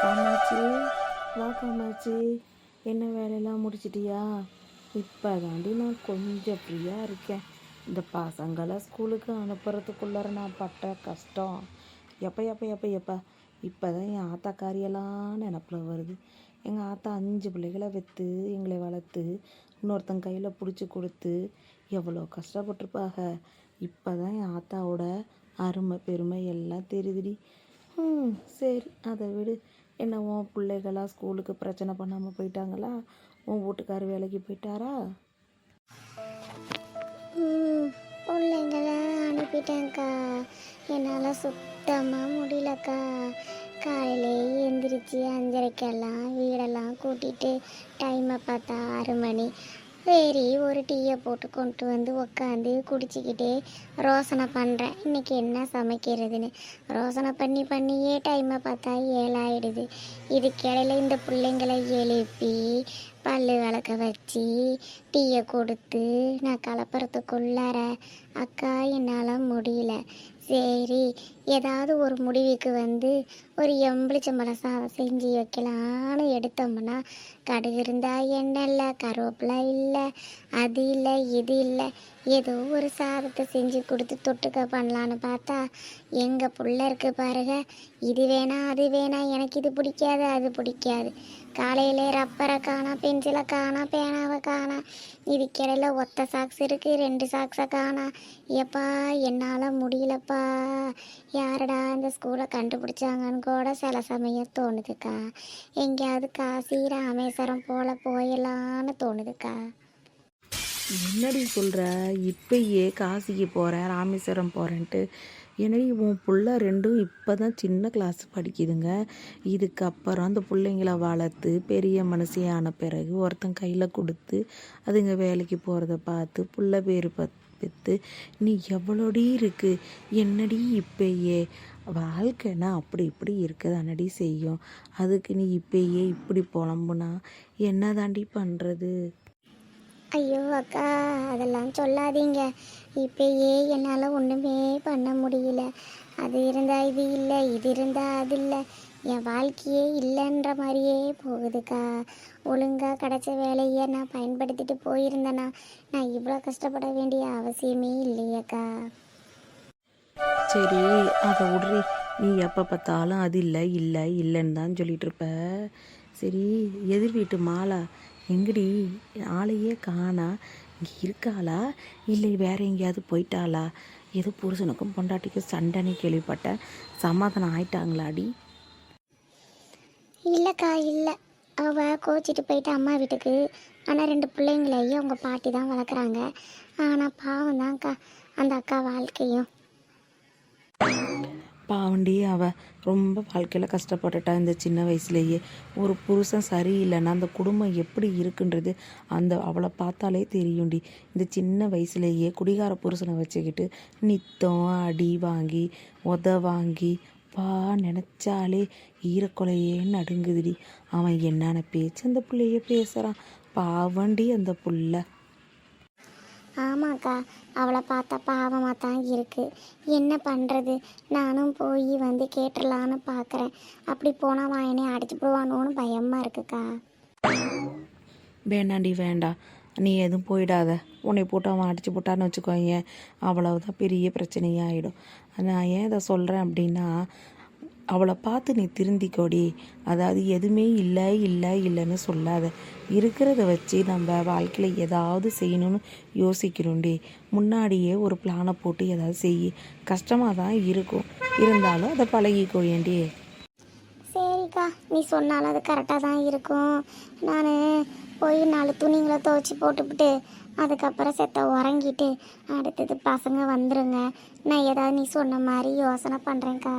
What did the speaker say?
காமாட்சி, வா காமாட்சி, என்ன வேலையெல்லாம் முடிச்சிட்டியா? இப்போ தாண்டி நான் கொஞ்சம் ஃப்ரீயாக இருக்கேன். இந்த பசங்களை ஸ்கூலுக்கு அனுப்புறதுக்குள்ளார நான் பட்ட கஷ்டம் எப்போ இப்போ தான் என் ஆத்தாக்காரியெல்லாம் நினப்பில் வருது. எங்கள் ஆத்தா 5 பிள்ளைகளை வெற்று எங்களை வளர்த்து இன்னொருத்தன் கையில் பிடிச்சி கொடுத்து எவ்வளோ கஷ்டப்பட்டுருப்பாங்க. இப்போ தான் என் ஆத்தாவோட அருமை பெருமை எல்லாம் தெரியுதுடி. சரி, அதை விடு. என்ன உன் பிள்ளைகளா ஸ்கூலுக்கு பிரச்சனை பண்ணாமல் போயிட்டாங்களா? உன் வீட்டுக்கார் வேலைக்கு போயிட்டாரா? பிள்ளைங்களை அனுப்பிட்டேன்க்கா. என்னால் சுத்தமாக முடியலக்கா. காலையிலே எழுந்திரிச்சு 5:30க்கெல்லாம் வீடெல்லாம் கூட்டிகிட்டு டைமை பார்த்தா 6 மணி. சரி, ஒரு டீயை போட்டு கொண்டு வந்து உக்காந்து குடிச்சிக்கிட்டே ரோசனை பண்ணுறேன். இன்றைக்கி என்ன சமைக்கிறதுன்னு ரோசனை பண்ணியே டைமை பார்த்தா 7 ஆகிடுது. இதுக்கிடையில் இந்த பிள்ளைங்களை எழுப்பி பல்லு விளக்க வச்சு டீயை கொடுத்து நான் கலப்புறதுக்குள்ளார அக்கா என்னால் முடியல. சரி, ஏதாவது ஒரு முடிவுக்கு வந்து ஒரு எம்பளிச்சம்பழம் சாதம் செஞ்சு வைக்கலான்னு எடுத்தோம்னா கடுகு இருந்தால் எண்ணெய் இல்லை, கருவேப்பிலை இல்லை, அது இல்லை இது இல்லை. ஏதோ ஒரு சாதத்தை செஞ்சு கொடுத்து தொட்டுக்க பண்ணலான்னு பார்த்தா எங்கள் புள்ள இருக்கு பாருங்க, இது வேணாம் அது வேணாம், எனக்கு இது பிடிக்காது அது பிடிக்காது. காலையிலே ரப்பரை காணா, பென்சிலை காணா, பேனாவை காணா. இதுக்கிடையில் ஒத்த சாக்ஸ் இருக்குது, 2 சாக்ஸை காணா. எப்பா என்னால் முடியலப்பா. யாரடா இந்த ஸ்கூலை கண்டுபிடிச்சாங்கன்னு கூட சில சமயம் தோணுதுக்கா. எங்கேயாவது காசி ராமேஸ்வரம் போல் போயிடலான்னு தோணுதுக்கா. என்னடி சொல்கிற? இப்பயே காசிக்கு போகிறேன் ராமேஸ்வரம் போகிறேன்ட்டு? என்னடி உன் புள்ள 2ம் இப்போ தான் சின்ன கிளாஸ் படிக்குதுங்க. இதுக்கப்புறம் அந்த பிள்ளைங்கள வளர்த்து பெரிய மனுஷியான பிறகு ஒருத்தன் கையில் கொடுத்து அதுங்க வேலைக்கு போகிறத பார்த்து புள்ள பேர் பெற்று நீ எவ்வளோடி இருக்குது? என்னடி இப்பயே வாழ்க்கைன்னா அப்படி இப்படி இருக்கதானடி செய்யும். அதுக்கு நீ இப்பயே இப்படி புலம்புனா என்ன தாண்டி பண்ணுறது? ஐயோ அக்கா, அதெல்லாம் சொல்லாதீங்க. இப்பயே என்னால் ஒன்றுமே பண்ண முடியல. அது இருந்தால் இது இல்லை, இது இருந்தால் அது இல்லை. என் வாழ்க்கையே இல்லைன்ற மாதிரியே போகுதுக்கா. ஒழுங்காக கிடச்ச வேலையை நான் பயன்படுத்திட்டு போயிருந்தேன்னா நான் இவ்வளோ கஷ்டப்பட வேண்டிய அவசியமே இல்லையக்கா. சரி, அதை விட்றி. நீ எப்போ பார்த்தாலும் அது இல்லை இல்லை இல்லைன்னு தான் சொல்லிட்டு இருப்ப. சரி, எதிர் வீட்டு மாலா எங்கடி? ஆளையே காணா. இங்கே இருக்காளா இல்லை வேற எங்கேயாவது போயிட்டாளா? ஏதோ புருஷனுக்கும் பொண்டாட்டிக்கும் சண்டைன்னு கேள்விப்பட்டேன். சமாதானம் ஆயிட்டாங்களாடி? இல்லைக்கா, இல்லை. அவள் கோச்சிட்டு போயிட்டு அம்மா வீட்டுக்கு. ஆனால் 2 பிள்ளைங்களையும் அவங்க பாட்டி தான் வளர்க்குறாங்க. ஆனால் பாவம் தான்க்கா அந்த அக்கா வாழ்க்கையும். பாவண்டி, அவள் ரொம்ப வாழ்க்கையில் கஷ்டப்பட்டுட்டா. இந்த சின்ன வயசுலேயே ஒரு புருஷன் சரியில்லைன்னா அந்த குடும்பம் எப்படி இருக்குன்றது அவளை பார்த்தாலே தெரியும்டி. இந்த சின்ன வயசுலேயே குடிகார புருஷனை வச்சுக்கிட்டு நித்தம் அடி வாங்கி வாங்கி நினச்சாலே ஈரக்கொலையே நடுங்குதுடி. அவன் என்னென்ன பேச்சு அந்த பிள்ளைய பேசுகிறான். பாவண்டி அந்த புள்ள. ஆமாக்கா, அவளை பார்த்தா பாவமாக தான் இருக்குது. என்ன பண்ணுறது? நானும் போய் வந்து கேட்டுடலான்னு பார்க்குறேன். அப்படி போனால் வாயனே அடிச்சு போடுவானோன்னு பயமாக இருக்குக்கா. வேண்டாண்டி வேண்டாம், நீ எதுவும் போயிடாத. உன்னை போட்டு அவன் அடிச்சு போட்டான்னு வச்சுக்கோங்க, அவ்வளவுதான் பெரிய பிரச்சனையாகிடும். நான் ஏன் இதை சொல்கிறேன் அப்படின்னா, அவளை பார்த்து நீ திருந்திக்கோடி. அதாவது எதுவுமே இல்லை இல்லை இல்லைன்னு சொல்லாத. இருக்கிறத வச்சு நம்ம வாழ்க்கையில் ஏதாவது செய்யணும்னு யோசிக்கணும்டி. முன்னாடியே ஒரு பிளானை போட்டு ஏதாவது செய்ய. கஷ்டமாக தான் இருக்கும், இருந்தாலும் அதை பழகிக்கோயேண்டி. சரிக்கா, நீ சொன்னாலும் அது கரெக்டாக தான் இருக்கும். நான் போய் 4 துணிங்களை துவைச்சி போட்டுவிட்டு அதுக்கப்புறம் செத்த உறங்கிட்டு அடுத்தது பசங்க வந்துருங்க. நான் ஏதாவது நீ சொன்ன மாதிரி யோசனை பண்ணுறேன்க்கா.